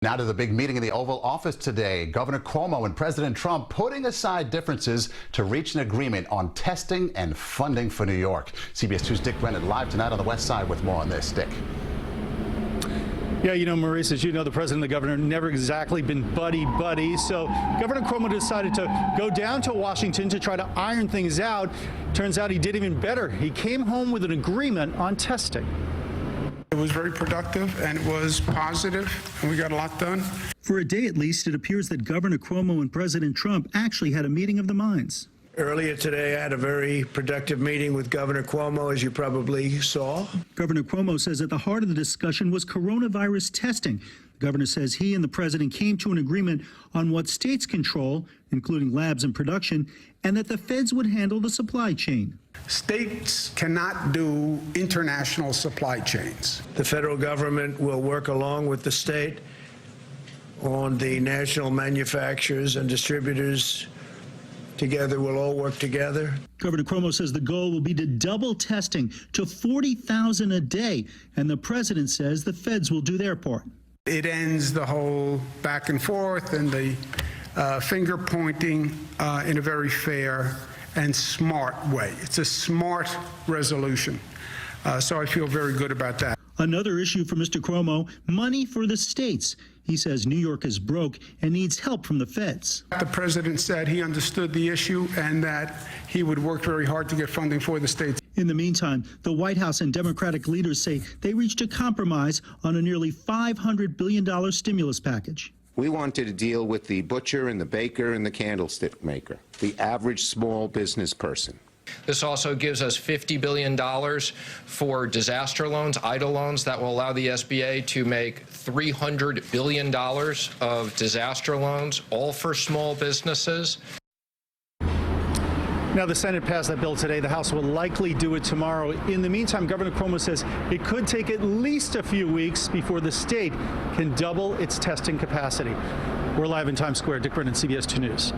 Now to the big meeting in the Oval Office today. Governor Cuomo and President Trump putting aside differences to reach an agreement on testing and funding for New York. CBS 2's Dick Brennan live tonight on the West Side with more on this. Dick. Yeah, you know, Maurice, as you know, the president and the governor never exactly been buddy-buddy. So Governor Cuomo decided to go down to Washington to try to iron things out. Turns out he did even better. He came home with an agreement on testing. It was very productive and it was positive, and we got a lot done. For a day at least, it appears that Governor Cuomo and President Trump actually had a meeting of the minds. Earlier today, I had a very productive meeting with Governor Cuomo, as you probably saw. Governor Cuomo says at the heart of the discussion was coronavirus testing. The governor says he and the president came to an agreement on what states control, including labs and production, and that the feds would handle the supply chain. States cannot do international supply chains. The federal government will work along with the state on the national manufacturers and distributors. Together, we'll all work together. Governor Cuomo says the goal will be to double testing to 40,000 a day, and the president says the feds will do their part. It ends the whole back and forth and the finger pointing in a very fair and smart way. It's a smart resolution, so I feel very good about that. Another issue for Mr. Cuomo, money for the states. He says New York is broke and needs help from the feds. The president said he understood the issue and that he would work very hard to get funding for the states. In the meantime, the White House and Democratic leaders say they reached a compromise on a nearly $500 billion stimulus package. We wanted to deal with the butcher and the baker and the candlestick maker, the average small business person. This also gives us $50 billion for disaster loans, EIDL loans, that will allow the SBA to make $300 billion of disaster loans, all for small businesses. Now, the Senate passed that bill today. The House will likely do it tomorrow. In the meantime, Governor Cuomo says it could take at least a few weeks before the state can double its testing capacity. We're live in Times Square. Dick Brennan, CBS 2 News.